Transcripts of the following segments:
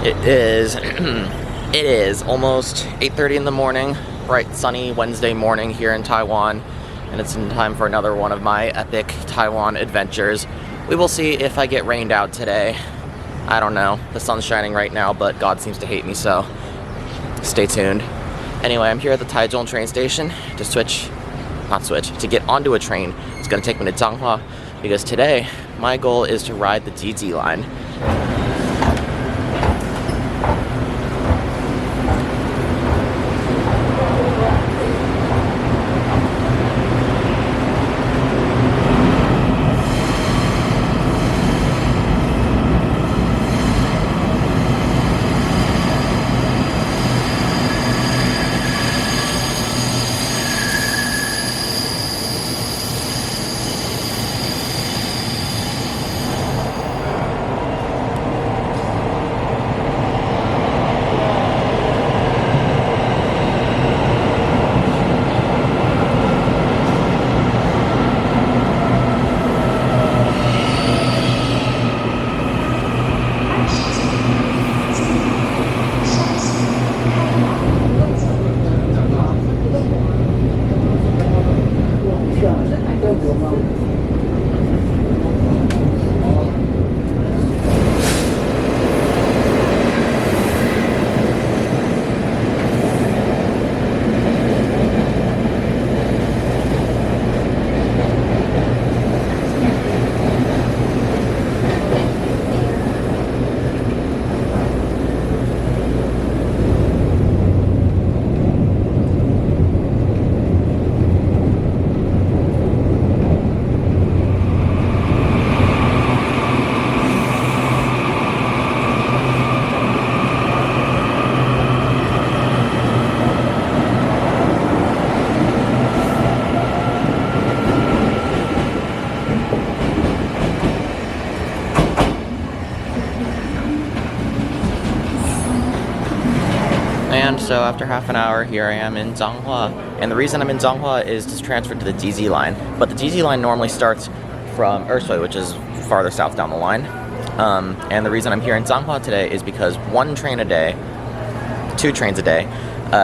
It is it is almost 8:30 in the morning, bright sunny Wednesday morning here in Taiwan, and it's in time for another one of my epic Taiwan adventures. We will see if I get rained out today. I don't know. The sun's shining right now, but God seems to hate me, so stay tuned. Anyway, I'm here at the Taichung train station to get onto a train. It's gonna take me to Changhua because today my goal is to ride the GG line. And so after half an hour, here I am in Changhua. And the reason I'm in Changhua is to transfer to the GZ line. But the GZ line normally starts from Ersui, which is farther south down the line. And the reason I'm here in Changhua today is because two trains a day,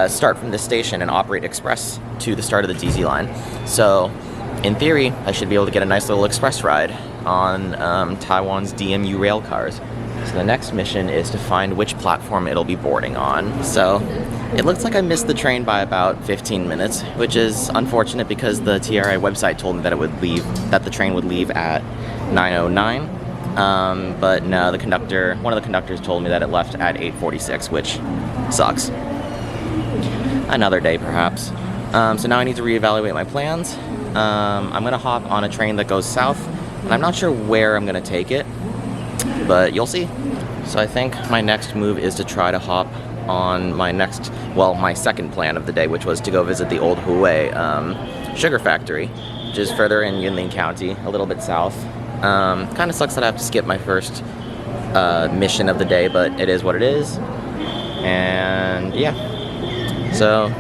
start from this station and operate express to the start of the GZ line. So in theory, I should be able to get a nice little express ride on Taiwan's DMU rail cars. So the next mission is to find which platform it'll be boarding on. So it looks like I missed the train by about 15 minutes, which is unfortunate because the TRI website told me that the train would leave at 9:09. But no, one of the conductors told me that it left at 8:46, which sucks. Another day, perhaps. So now I need to reevaluate my plans. I'm gonna hop on a train that goes south, and I'm not sure where I'm gonna take it, but you'll see. So I think my next move is to try to hop on my second plan of the day, which was to go visit the old Huawei sugar factory, which is further in Yunlin County, a little bit south. Kind of sucks that I have to skip my first mission of the day, but it is what it is. And yeah, so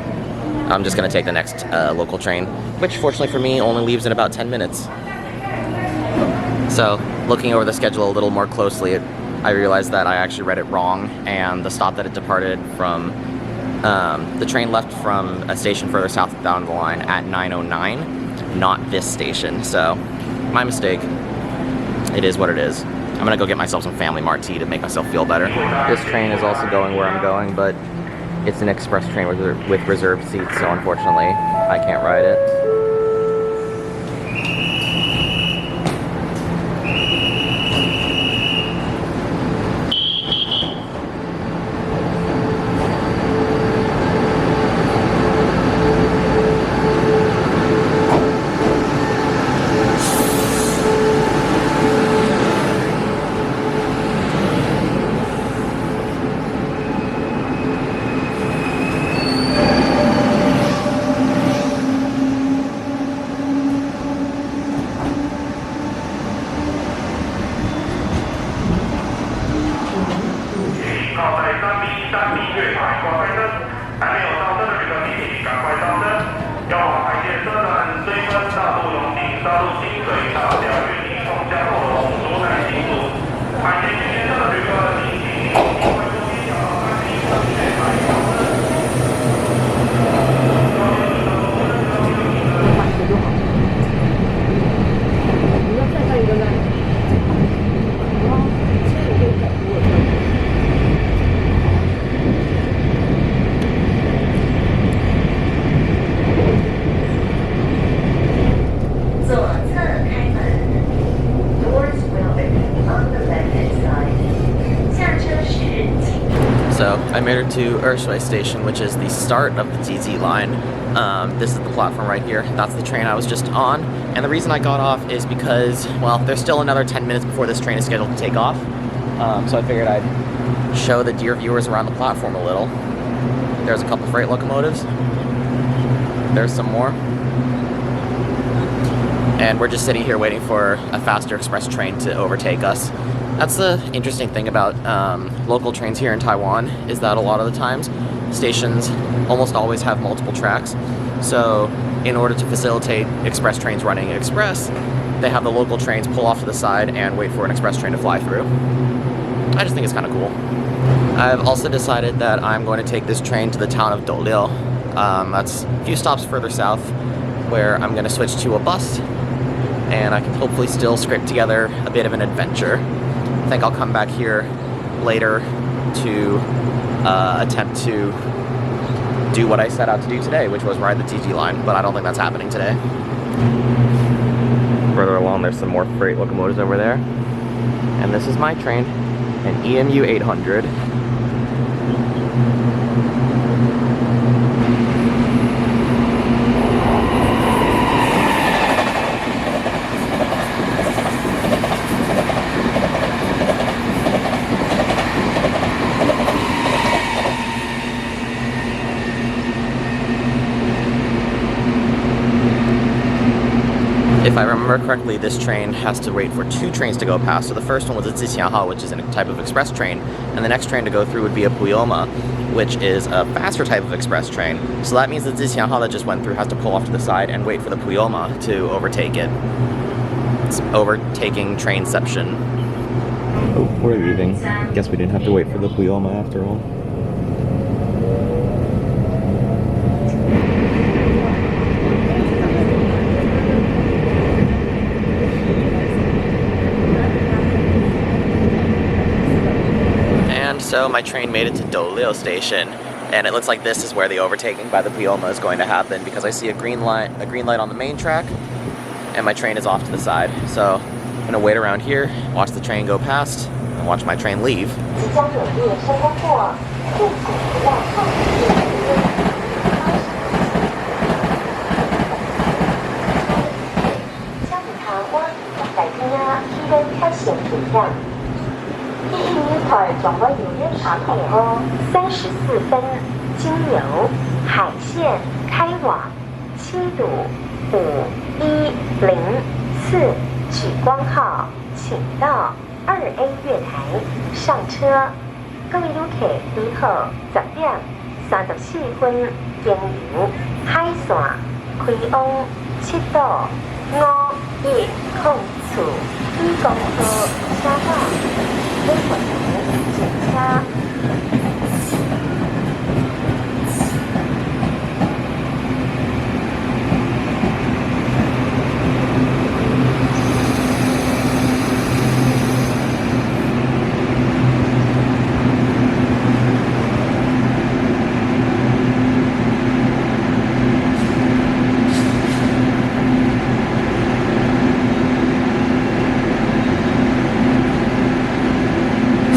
I'm just gonna take the next local train, which fortunately for me only leaves in about 10 minutes. So looking over the schedule a little more closely, I realized that I actually read it wrong, and the stop that it departed from, the train left from a station further south down the line at 9:09, not this station. So my mistake. It is what it is. I'm gonna go get myself some Family Mart tea to make myself feel better. This train is also going where I'm going, but it's an express train with reserved seats, so unfortunately I can't ride it. So I made it to Urshui Station, which is the start of the DZ line. This is the platform right here. That's the train I was just on. And the reason I got off is because, well, there's still another 10 minutes before this train is scheduled to take off. So I figured I'd show the dear viewers around the platform a little. There's a couple freight locomotives. There's some more. And we're just sitting here waiting for a faster express train to overtake us. That's the interesting thing about local trains here in Taiwan, is that a lot of the times stations almost always have multiple tracks. So in order to facilitate express trains running express, they have the local trains pull off to the side and wait for an express train to fly through. I just think it's kind of cool. I've also decided that I'm going to take this train to the town of Doliu. That's a few stops further south, where I'm going to switch to a bus, and I can hopefully still scrape together a bit of an adventure. I think I'll come back here later to attempt to do what I set out to do today, which was ride the DZ line, but I don't think that's happening today. Further along, there's some more freight locomotives over there. And this is my train, an EMU 800. If I remember correctly, this train has to wait for 2 trains to go past. So the first one was a Zixianhao, which is a type of express train, and the next train to go through would be a Puyoma, which is a faster type of express train. So that means the Zixianhao that just went through has to pull off to the side and wait for the Puyoma to overtake it. It's overtaking trainception. Oh, we're leaving. Guess we didn't have to wait for the Puyoma after all. So my train made it to Doliu Station, and it looks like this is where the overtaking by the Puyoma is going to happen, because I see a green light on the main track, and my train is off to the side. So I'm gonna wait around here, watch the train go past, and watch my train leave.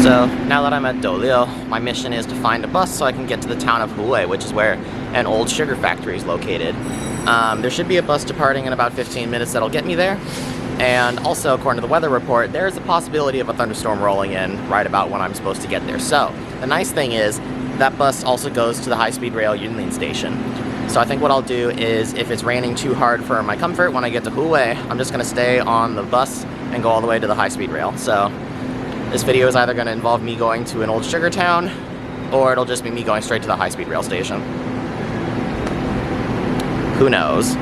So now that I'm at Doliu, my mission is to find a bus so I can get to the town of Huwei, which is where an old sugar factory is located. There should be a bus departing in about 15 minutes that'll get me there. And also, according to the weather report, there's a possibility of a thunderstorm rolling in right about when I'm supposed to get there. So the nice thing is that bus also goes to the high-speed rail Yunlin station. So I think what I'll do is, if it's raining too hard for my comfort when I get to Huwei, I'm just going to stay on the bus and go all the way to the high-speed rail. So this video is either going to involve me going to an old sugar town, or it'll just be me going straight to the high-speed rail station. Who knows?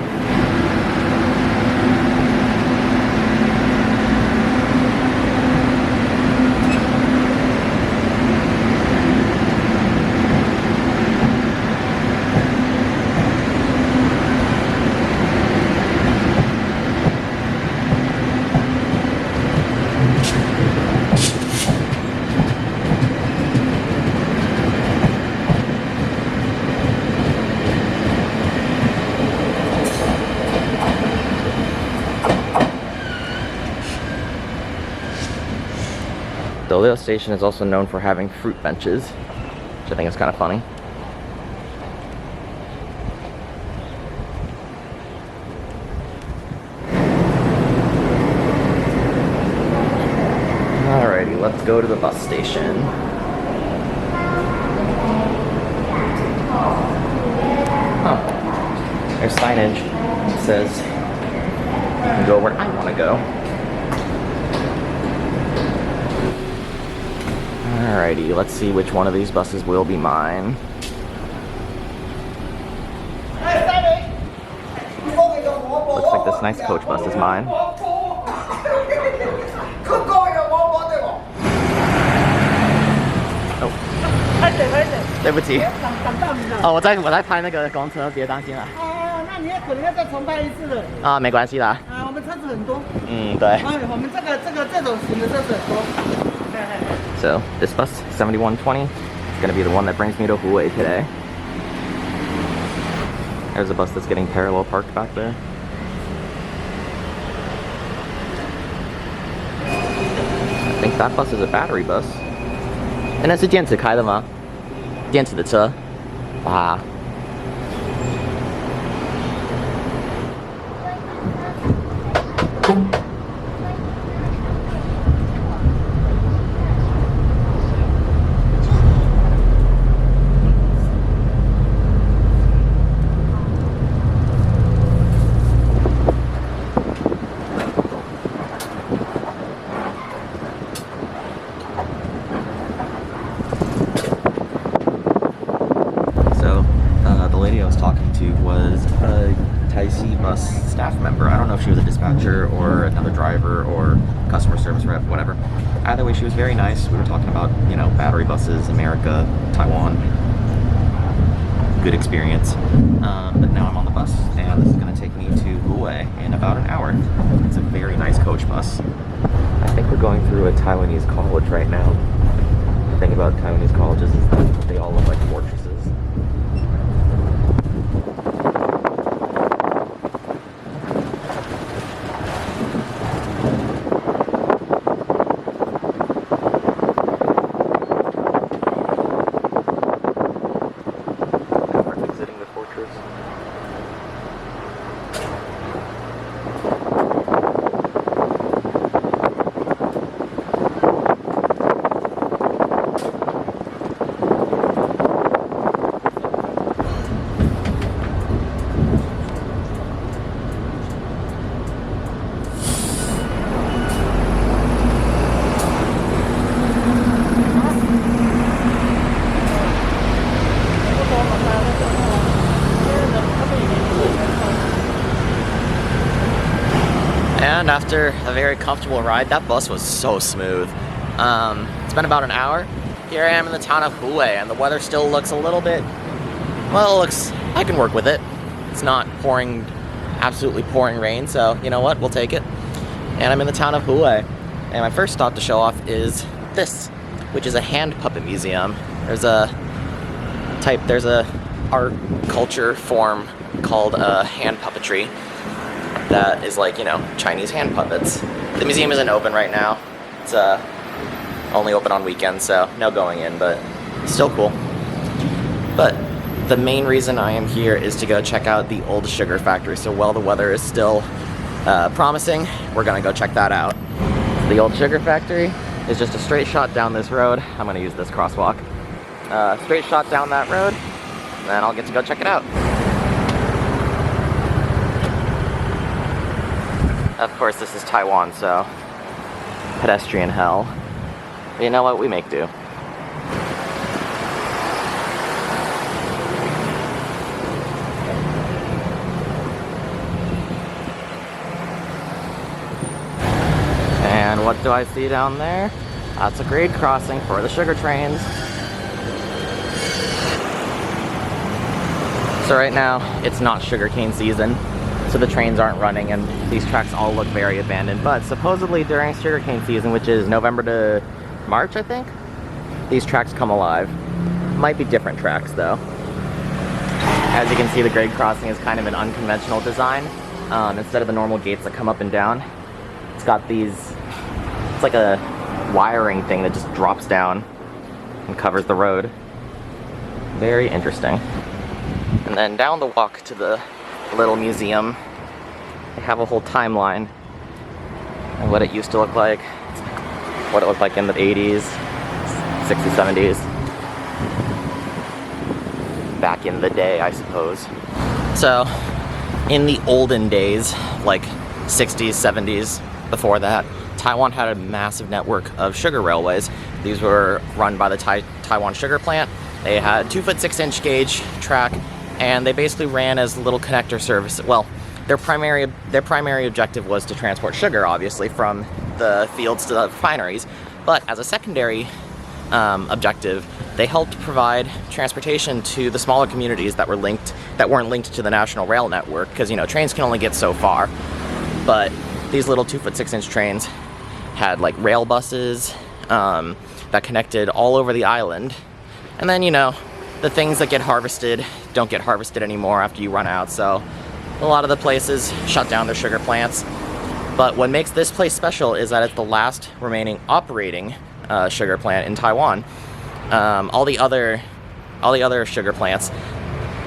Doliu Station is also known for having fruit benches. which I think is kind of funny. Alrighty, let's go to the bus station. Oh, there's signage that says you can go where I want to go. Alrighty, let's see which one of these buses will be mine. Looks like this nice coach bus is mine. Oh. 对不起。哦，我在拍那个公车，别担心啦。哦，那你也可能要再重拍一次了。啊，没关系啦。啊，我们车子很多。嗯，对。哎，我们这种型的车子很多。So this bus, 7120, is going to be the one that brings me to Huai today. There's a bus that's getting parallel parked back there. I think that bus is a battery bus. 哎，那是电池开的吗？电池的车？哇！ was a Taisi bus staff member. I don't know if she was a dispatcher or another driver or customer service rep, whatever. Either way, she was very nice. We were talking about, you know, battery buses, America, Taiwan. Good experience. But now I'm on the bus, and this is going to take me to Huai in about an hour. It's a very nice coach bus. I think we're going through a Taiwanese college right now. The thing about Taiwanese colleges is that they all look like fortresses. And after a very comfortable ride, that bus was so smooth. It's been about an hour. Here I am in the town of Huai, and the weather still looks a little bit, well, I can work with it. It's not pouring, absolutely pouring rain, so you know what, we'll take it. And I'm in the town of Huai. And my first stop to show off is this, which is a hand puppet museum. There's a art culture form called hand puppetry that is like, you know, Chinese hand puppets. The museum isn't open right now. It's only open on weekends, so no going in, but still cool. But the main reason I am here is to go check out the old sugar factory. So while the weather is still promising, we're gonna go check that out. The old sugar factory is just a straight shot down this road. I'm gonna use this crosswalk. Straight shot down that road, and then I'll get to go check it out. Of course, this is Taiwan, so pedestrian hell. But you know what? We make do. And what do I see down there? That's a grade crossing for the sugar trains. So right now, it's not sugarcane season, so the trains aren't running and these tracks all look very abandoned. But supposedly during sugarcane season, which is November to March, I think, these tracks come alive. Might be different tracks though. As you can see, the grade crossing is kind of an unconventional design. Instead of the normal gates that come up and down, it's got these, it's like a wiring thing that just drops down and covers the road. Very interesting. And then down the walk to the little museum, they have a whole timeline of what it used to look like, what it looked like in the 80s, 60s, 70s. Back in the day, I suppose. So, in the olden days, like 60s, 70s, before that, Taiwan had a massive network of sugar railways. These were run by the Taiwan sugar plant. They had 2-foot 6-inch gauge track, and they basically ran as little connector service. Well, their primary objective was to transport sugar, obviously, from the fields to the refineries. But as a secondary objective, they helped provide transportation to the smaller communities that weren't linked to the national rail network, because trains can only get so far. But these little 2-foot 6-inch trains had like rail buses that connected all over the island. And then the things that get harvested don't get harvested anymore after you run out, so a lot of the places shut down their sugar plants. But what makes this place special is that it's the last remaining operating sugar plant in Taiwan. All the other sugar plants,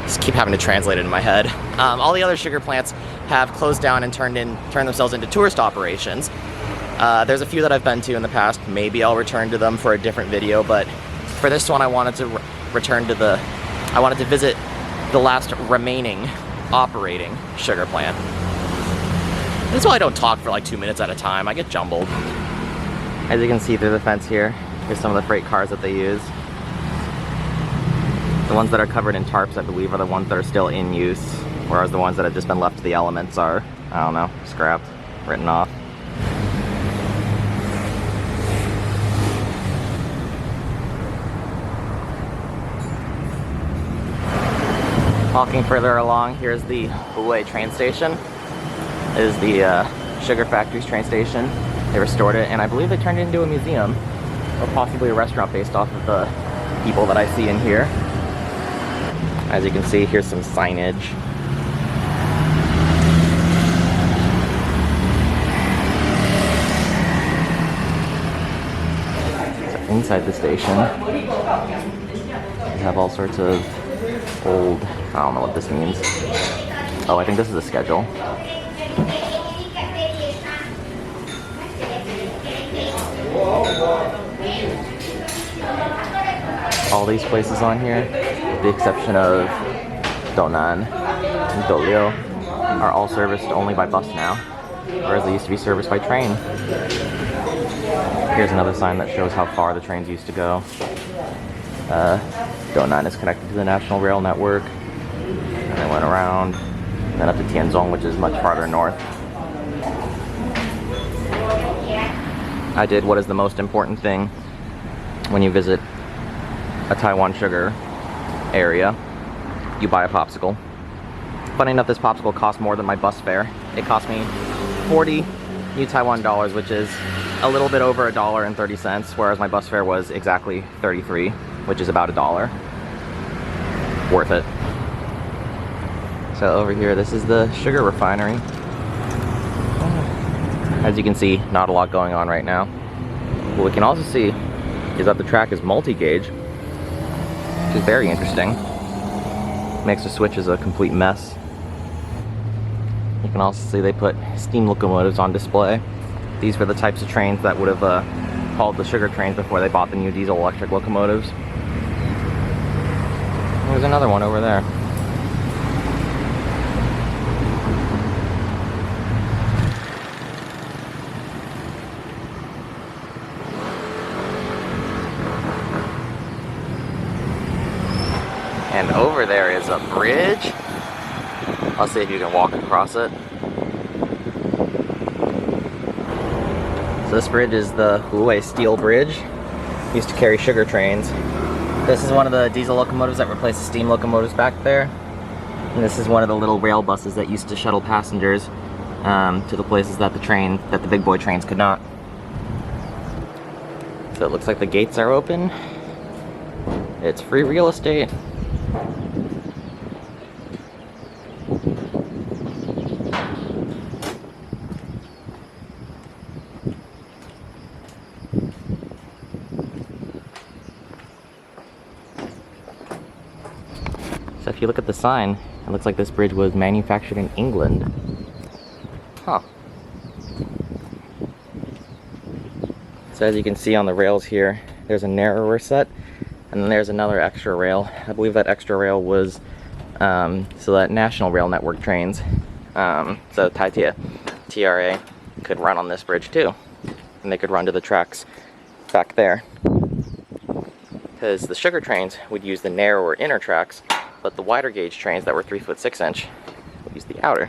just keep having to translate it in my head. All the other sugar plants have closed down and turned themselves into tourist operations. There's a few that I've been to in the past. Maybe I'll return to them for a different video, but for this one I wanted to visit the last remaining operating sugar plant. That's why I don't talk for like 2 minutes at a time. I get jumbled. As you can see through the fence here, here's some of the freight cars that they use. The ones that are covered in tarps, I believe, are the ones that are still in use, whereas the ones that have just been left to the elements are, I don't know, scrapped, written off. Walking further along, here's the Huai train station. It is the sugar factory's train station. They restored it, and I believe they turned it into a museum, or possibly a restaurant based off of the people that I see in here. As you can see, here's some signage. So inside the station, we have all sorts of old, I don't know what this means. Oh, I think this is a schedule. All these places on here, with the exception of Donan and Dolio, are all serviced only by bus now, whereas they used to be serviced by train. Here's another sign that shows how far the trains used to go. Donan is connected to the national rail network, and they went around, and then up to Tianzong, which is much farther north. I did what is the most important thing when you visit a Taiwan sugar area. You buy a popsicle. Funny enough, this popsicle cost more than my bus fare. It cost me 40 New Taiwan dollars, which is a little bit over $1.30, whereas my bus fare was exactly 33, which is about $1. Worth it. So over here, this is the sugar refinery. As you can see, not a lot going on right now. What we can also see is that the track is multi-gauge, which is very interesting. Makes the switches a complete mess. You can also see they put steam locomotives on display. These were the types of trains that would have hauled the sugar trains before they bought the new diesel electric locomotives. There's another one over there. And over there is a bridge. I'll see if you can walk across it. So this bridge is the Huai Steel Bridge. Used to carry sugar trains. This is one of the diesel locomotives that replaced the steam locomotives back there. And this is one of the little rail buses that used to shuttle passengers to the places that the big boy trains could not. So it looks like the gates are open. It's free real estate. So if you look at the sign, it looks like this bridge was manufactured in England. Huh. So as you can see on the rails here, there's a narrower set, and then there's another extra rail. I believe that extra rail was so that National Rail Network trains, so Taitia, TRA, could run on this bridge too. And they could run to the tracks back there. Because the sugar trains would use the narrower inner tracks, but the wider gauge trains that were 3 foot 6 inch would use the outer.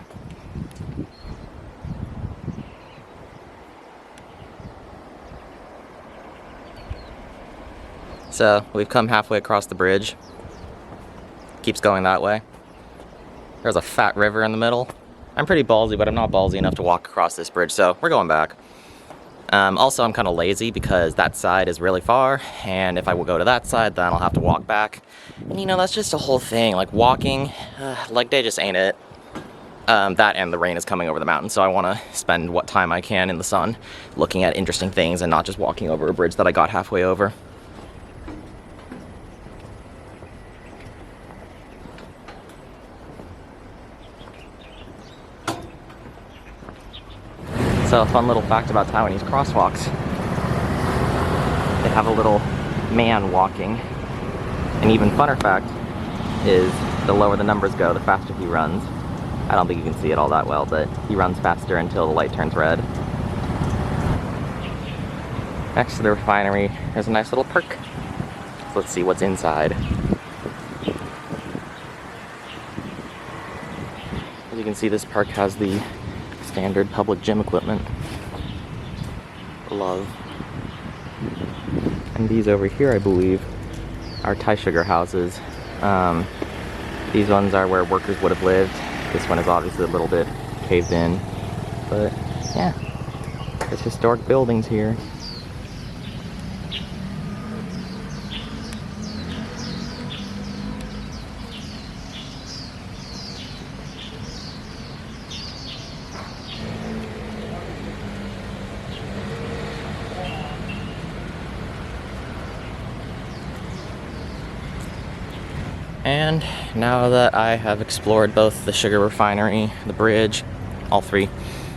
So we've come halfway across the bridge. Keeps going that way. There's a fat river in the middle. I'm pretty ballsy, but I'm not ballsy enough to walk across this bridge, so we're going back. Also, I'm kind of lazy because that side is really far, and if I will go to that side, then I'll have to walk back. And you know, that's just a whole thing. Like walking, leg day just ain't it. That and the rain is coming over the mountain, so I want to spend what time I can in the sun looking at interesting things and not just walking over a bridge that I got halfway over. So a fun little fact about Taiwanese crosswalks. They have a little man walking. An even funner fact is the lower the numbers go, the faster he runs. I don't think you can see it all that well, but he runs faster until the light turns red. Next to the refinery, there's a nice little park. So let's see what's inside. As you can see, this park has the standard public gym equipment. Love. And these over here, I believe, are Thai sugar houses. These ones are where workers would have lived. This one is obviously a little bit caved in, but yeah, there's historic buildings here. And now that I have explored both the sugar refinery, the bridge, all three,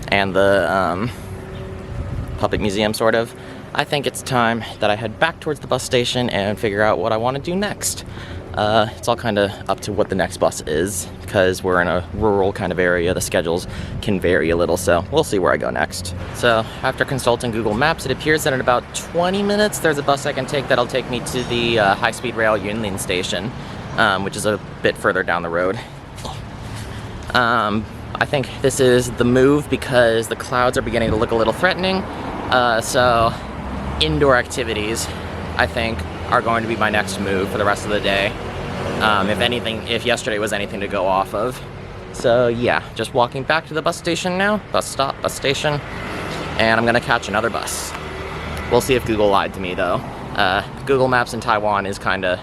and the puppet museum, sort of, I think it's time that I head back towards the bus station and figure out what I want to do next. It's all kind of up to what the next bus is, because we're in a rural kind of area. The schedules can vary a little, so we'll see where I go next. So after consulting Google Maps, it appears that in about 20 minutes there's a bus I can take that'll take me to the high-speed rail Yunlin station, which is a bit further down the road. I think this is the move because the clouds are beginning to look a little threatening, so indoor activities, I think, are going to be my next move for the rest of the day. If yesterday was anything to go off of. So yeah, just walking back to the bus station now, bus stop, bus station, and I'm gonna catch another bus. We'll see if Google lied to me though. Google Maps in Taiwan is kinda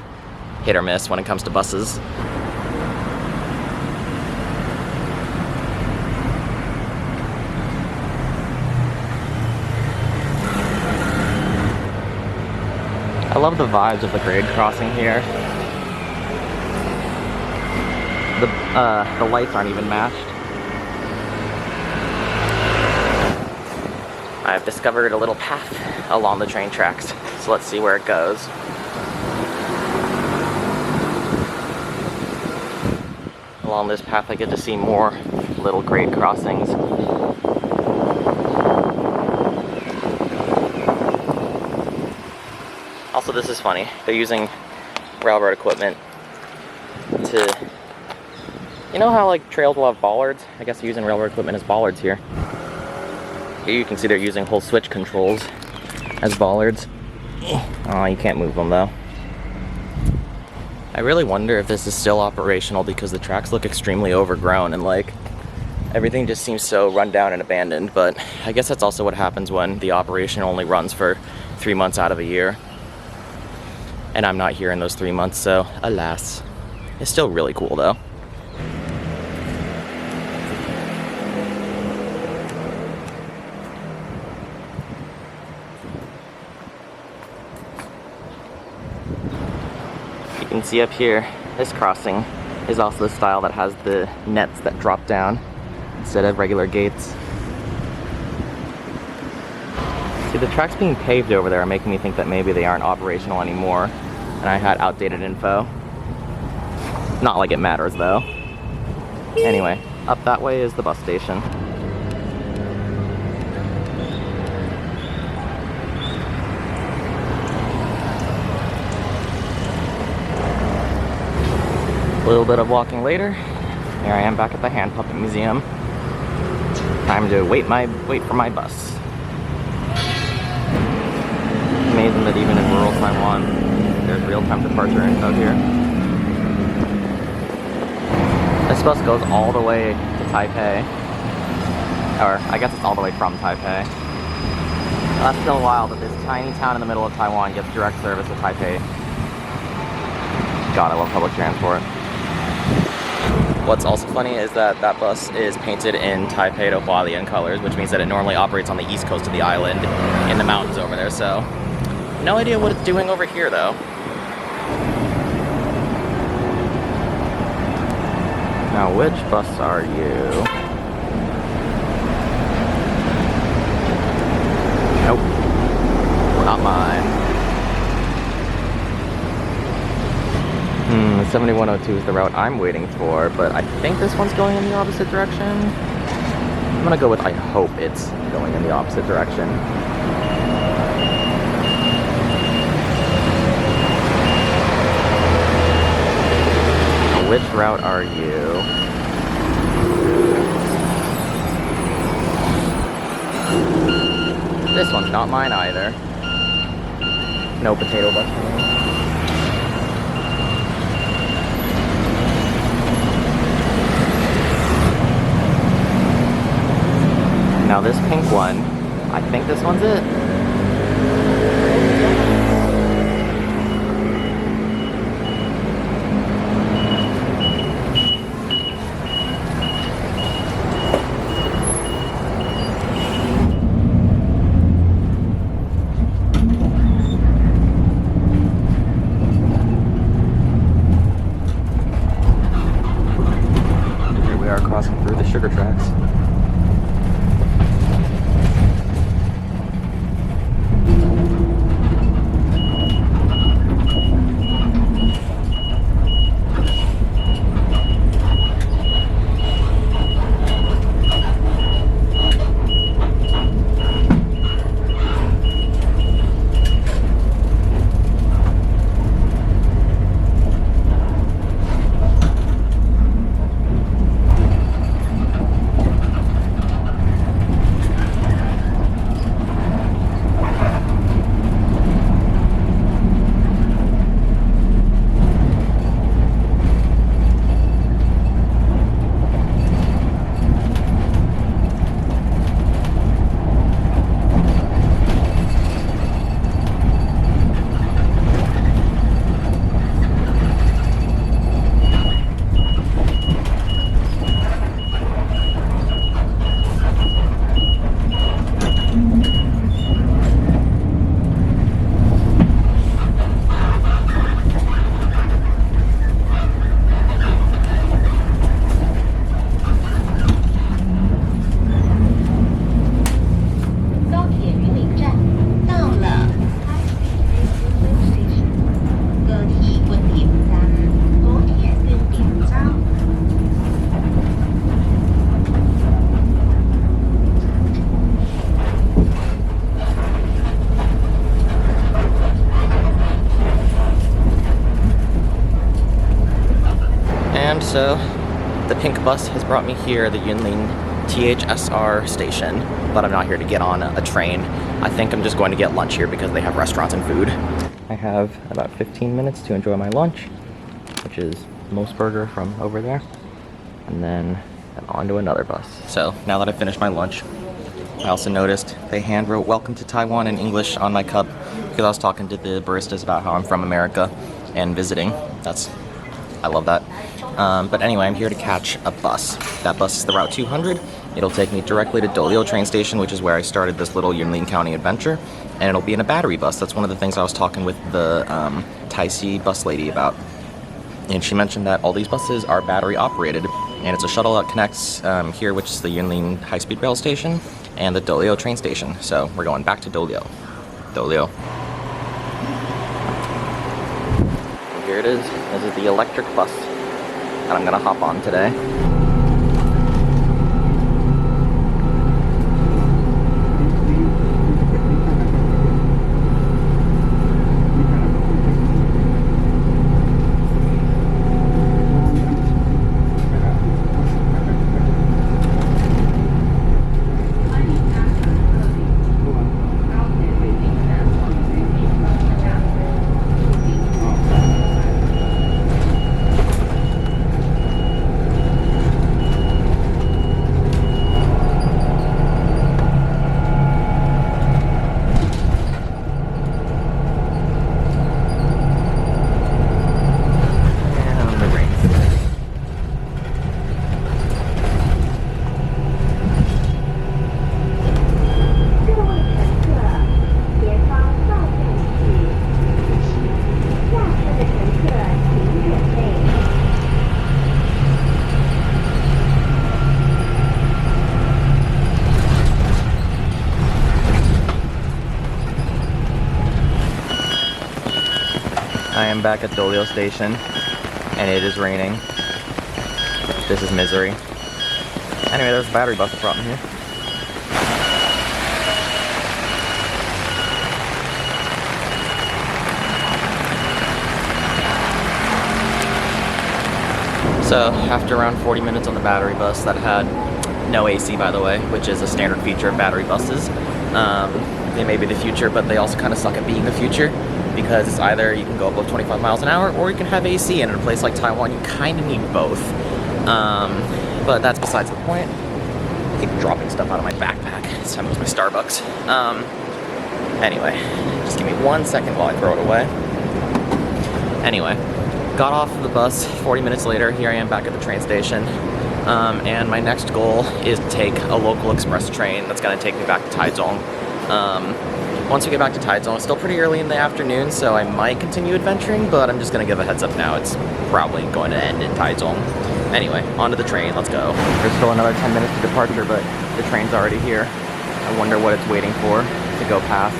hit or miss when it comes to buses. I love the vibes of the grade crossing here. The lights aren't even matched. I've discovered a little path along the train tracks, so let's see where it goes. Along this path I get to see more little grade crossings. Also, this is funny. They're using railroad equipment to... You know how like trails will have bollards? I guess they're using railroad equipment as bollards here. Here you can see they're using whole switch controls as bollards. Oh, you can't move them though. I really wonder if this is still operational because the tracks look extremely overgrown and like everything just seems so run down and abandoned, but I guess that's also what happens when the operation only runs for 3 months out of a year. And I'm not here in those 3 months, so alas. It's still really cool though. You can see up here, this crossing is also the style that has the nets that drop down instead of regular gates. See, the tracks being paved over there are making me think that maybe they aren't operational anymore, and I had outdated info. Not like it matters though. Anyway, up that way is the bus station. A little bit of walking later, here I am back at the Hand Puppet Museum. Time to wait for my bus. Amazing that even in rural Taiwan, there's real-time departure info here. This bus goes all the way to Taipei. Or, I guess it's all the way from Taipei. That's still wild that this tiny town in the middle of Taiwan gets direct service to Taipei. God, I love public transport. What's also funny is that that bus is painted in Taipei to Hualien colors, which means that it normally operates on the east coast of the island in the mountains over there, so no idea what it's doing over here though. Now, which bus are you? Nope, not mine. 7102 is the route I'm waiting for, but I think this one's going in the opposite direction. I'm gonna go with I hope it's going in the opposite direction. Which route are you? This one's not mine either. No potato bus for me. Now this pink one, I think this one's it. Here we are crossing through the sugar tracks. So the pink bus has brought me here, the Yunlin THSR station, but I'm not here to get on a train. I think I'm just going to get lunch here because they have restaurants and food. I have about 15 minutes to enjoy my lunch, which is Mossburger from over there, and then on to another bus. So now that I've finished my lunch, I also noticed they hand wrote "Welcome to Taiwan" in English on my cup because I was talking to the baristas about how I'm from America and visiting. I love that. But anyway, I'm here to catch a bus. That bus is the Route 200. It'll take me directly to Dolio train station, which is where I started this little Yunlin County adventure. And it'll be in a battery bus. That's one of the things I was talking with the Taisi bus lady about. and she mentioned that all these buses are battery operated, and it's a shuttle that connects here, which is the Yunlin high-speed rail station, and the Dolio train station. So we're going back to Dolio. And here it is. This is the electric bus that I'm gonna hop on today. I am back at Dolio Station, and it is raining. This is misery. Anyway, there's a battery bus that brought me here. So, after around 40 minutes on the battery bus that had no AC, by the way, which is a standard feature of battery buses. They may be the future, but they also kind of suck at being the future, because it's either you can go above 25 miles an hour or you can have AC, and in a place like Taiwan you kind of need both. But that's besides the point. I keep dropping stuff out of my backpack. This time it was my Starbucks. Anyway, just give me 1 second while I throw it away. Anyway, got off the bus 40 minutes later. Here I am back at the train station. And my next goal is to take a local express train that's gonna take me back to Taichung. Once we get back to Taichung, it's still pretty early in the afternoon, so I might continue adventuring, but I'm just gonna give a heads up now. It's probably going to end in Taichung. Anyway, onto the train, let's go. There's still another 10 minutes to departure, but the train's already here. I wonder what it's waiting for to go past.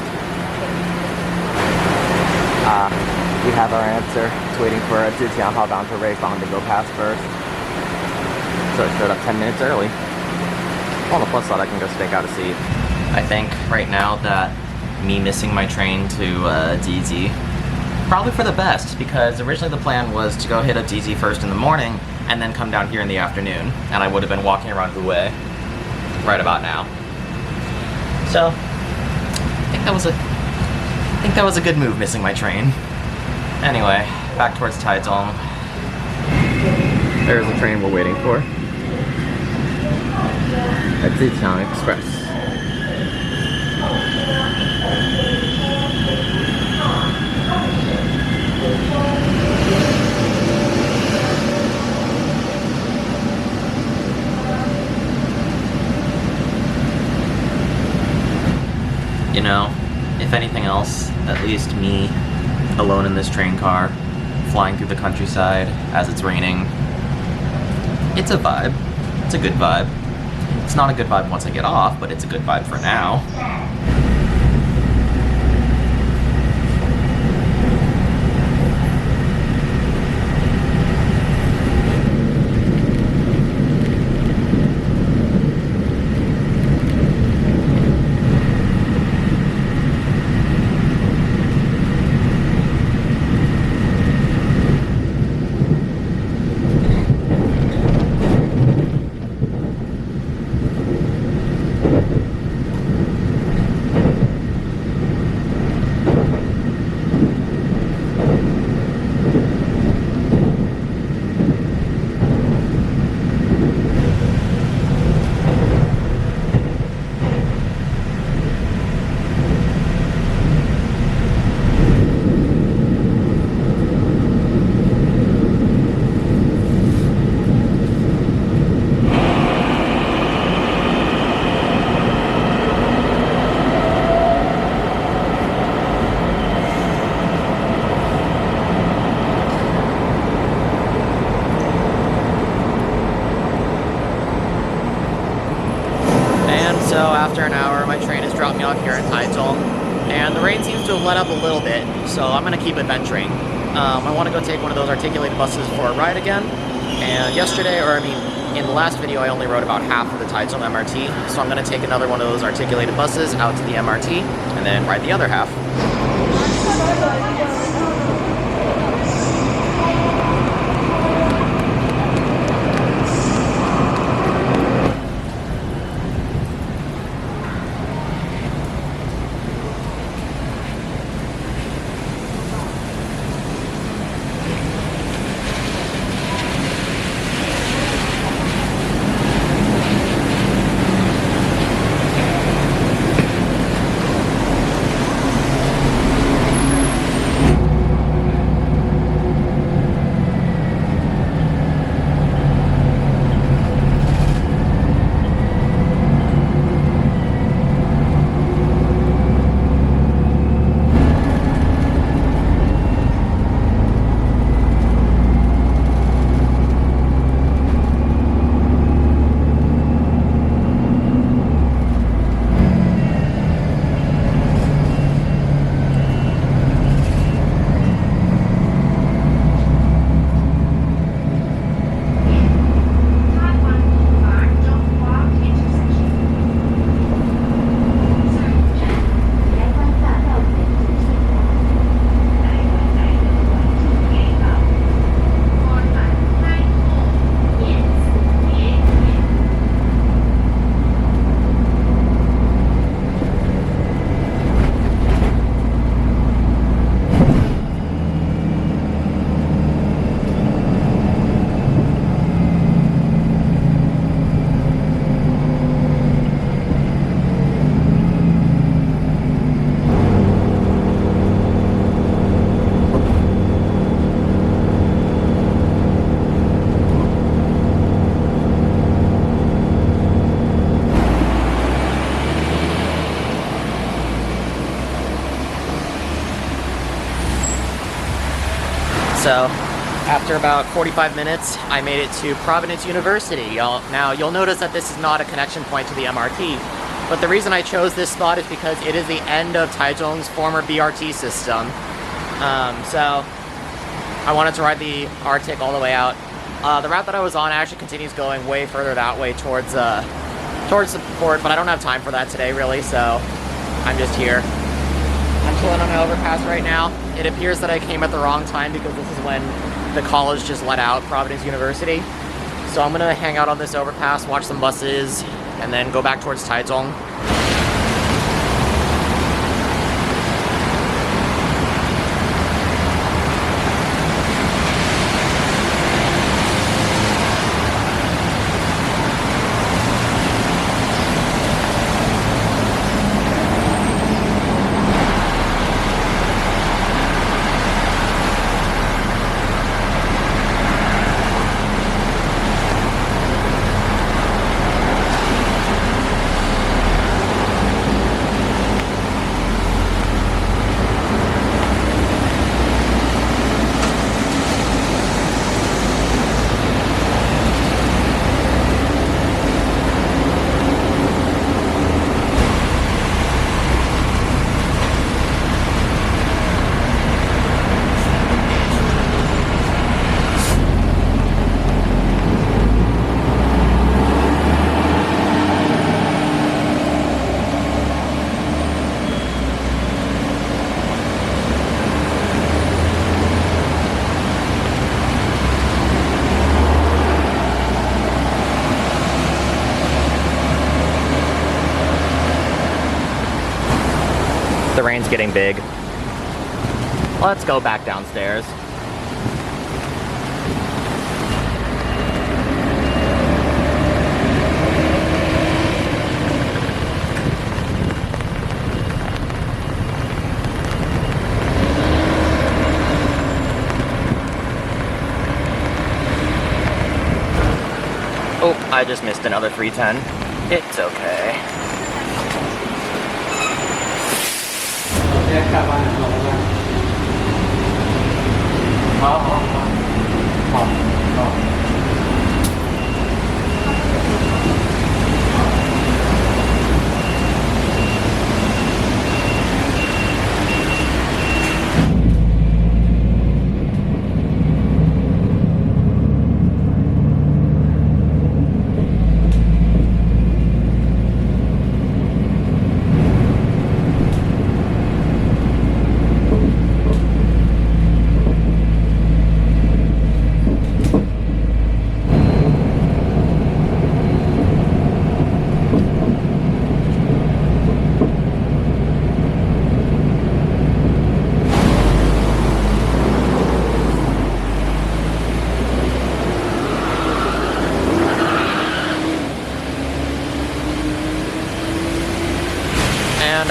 We have our answer. It's waiting for a Zhijianghao bound to Reifang to go past first. So it showed up 10 minutes early. On the plus side, I can go stake out a seat. I think right now that me missing my train to DZ, probably for the best, because originally the plan was to go hit up DZ first in the morning and then come down here in the afternoon, and I would have been walking around Hue right about now. So I think that was a good move, missing my train. Anyway, back towards Taichung. There's the train we're waiting for. At Zhijiang Express. You know, if anything else, at least me, alone in this train car, flying through the countryside as it's raining, it's a vibe. It's a good vibe. It's not a good vibe once I get off, but it's a good vibe for now. So after an hour, my train has dropped me off here in Taichung, and the rain seems to have let up a little bit, so I'm gonna keep adventuring. I want to go take one of those articulated buses for a ride again, and in the last video I only rode about half of the Taichung MRT, so I'm gonna take another one of those articulated buses out to the MRT, and then ride the other half. So after about 45 minutes, I made it to Providence University. Now you'll notice that this is not a connection point to the MRT, but the reason I chose this spot is because it is the end of Taichung's former BRT system. So I wanted to ride the Arctic all the way out. The route that I was on actually continues going way further that way towards the port, but I don't have time for that today really, so I'm just here. I'm chilling on an overpass right now. It appears that I came at the wrong time because this is when the college just let out, Providence University. So I'm gonna hang out on this overpass, watch some buses, and then go back towards Taichung. The rain's getting big. Let's go back downstairs. Oh, I just missed another 310. It's okay. 下班的时候再。好好好，好好。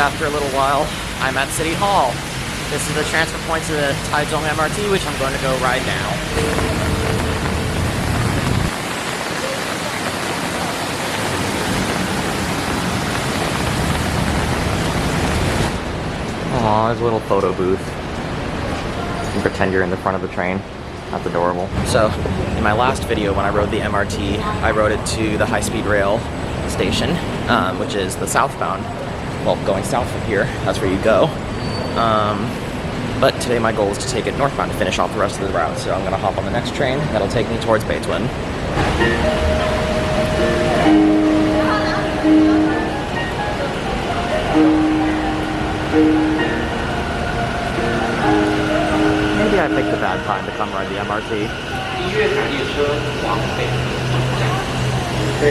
after a little while, I'm at City Hall. This is the transfer point to the Taiwan MRT, which I'm going to go ride now. Aw, there's a little photo booth. You can pretend you're in the front of the train. That's adorable. So, in my last video when I rode the MRT, I rode it to the high-speed rail station, which is the southbound. Well, going south from here, that's where you go. But today my goal is to take it northbound to finish off the rest of the route. So I'm gonna hop on the next train that'll take me towards Beitun. Maybe I picked a bad time to come ride the MRT. 音乐台列车往北总站。对。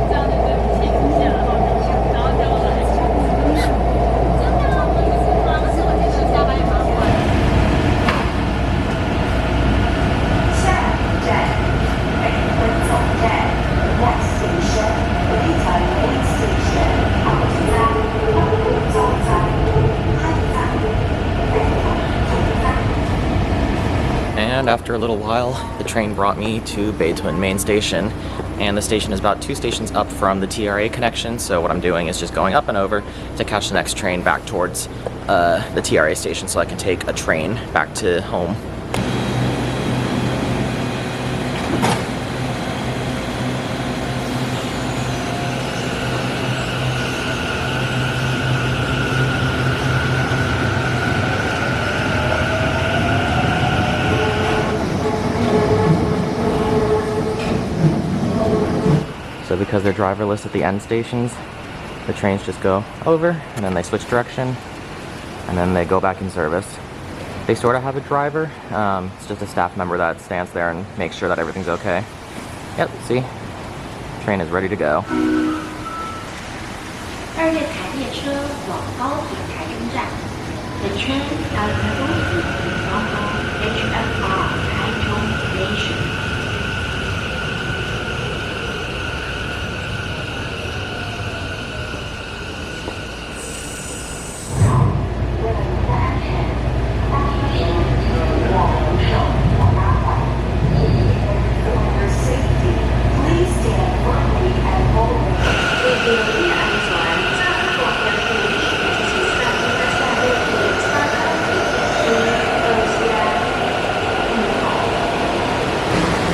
这样就对不起，不写了，然后就来。真的吗？不是吗？可是我记得下班也蛮晚的。下一站，北屯总站 ，Next station， 北屯 Main Station， 好站，总站，汉站，北屯总站。And after a little while, the train brought me to Beitun main station. And the station is about 2 stations up from the TRA connection, so what I'm doing is just going up and over to catch the next train back towards the TRA station so I can take a train back to home. So because they're driverless at the end stations, the trains just go over and then they switch direction and then they go back in service. They sort of have a driver, it's just a staff member that stands there and makes sure that everything's okay. Yep, see? Train is ready to go. 2月台列车往高铁台中站。The train are going to HFR 台中 Station.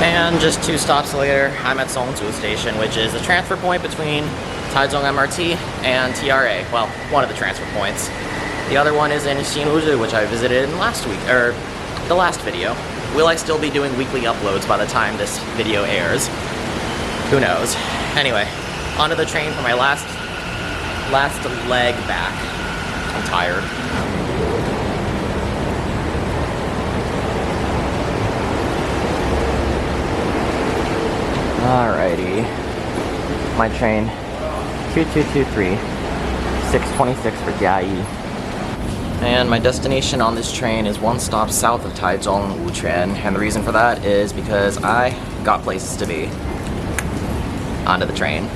And just 2 stops later, I'm at Songzhu Station, which is the transfer point between Taichung MRT and TRA. Well, one of the transfer points. The other one is in Xinwuzhu, which I visited in the last video. Will I still be doing weekly uploads by the time this video airs? Who knows? Anyway, onto the train for my last leg back. I'm tired. Alrighty, my train, 2223, 626 for Jiayi. And my destination on this train is 1 stop south of Taichung, Wuquan, and the reason for that is because I got places to be. Onto the train.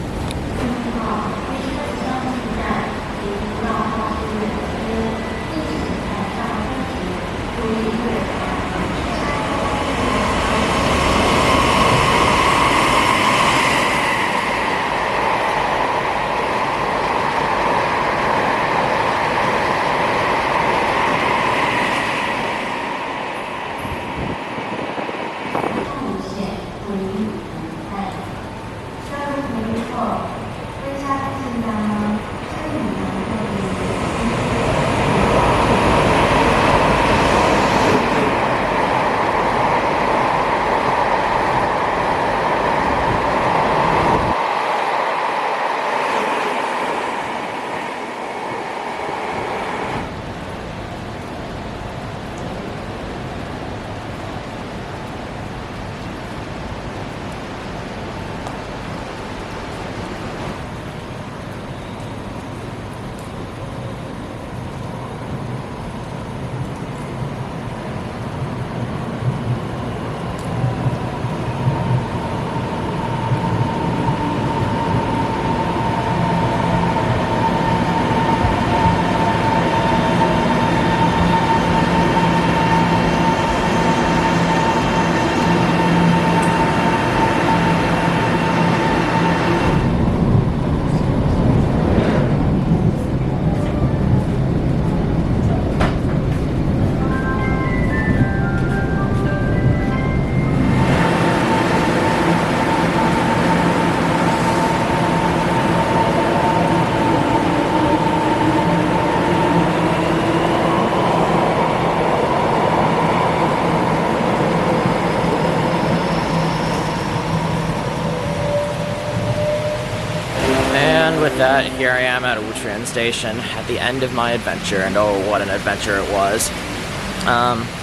that, here I am at Wutran Station at the end of my adventure, and oh, what an adventure it was.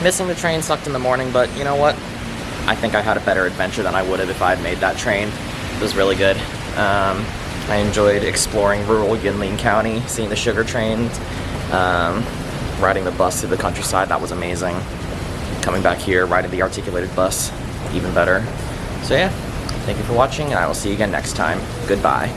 Missing the train sucked in the morning, but you know what? I think I had a better adventure than I would have if I had made that train. It was really good. I enjoyed exploring rural Yunlin County, seeing the sugar trains, riding the bus through the countryside. That was amazing. Coming back here, riding the articulated bus, even better. So yeah, thank you for watching, and I will see you again next time. Goodbye.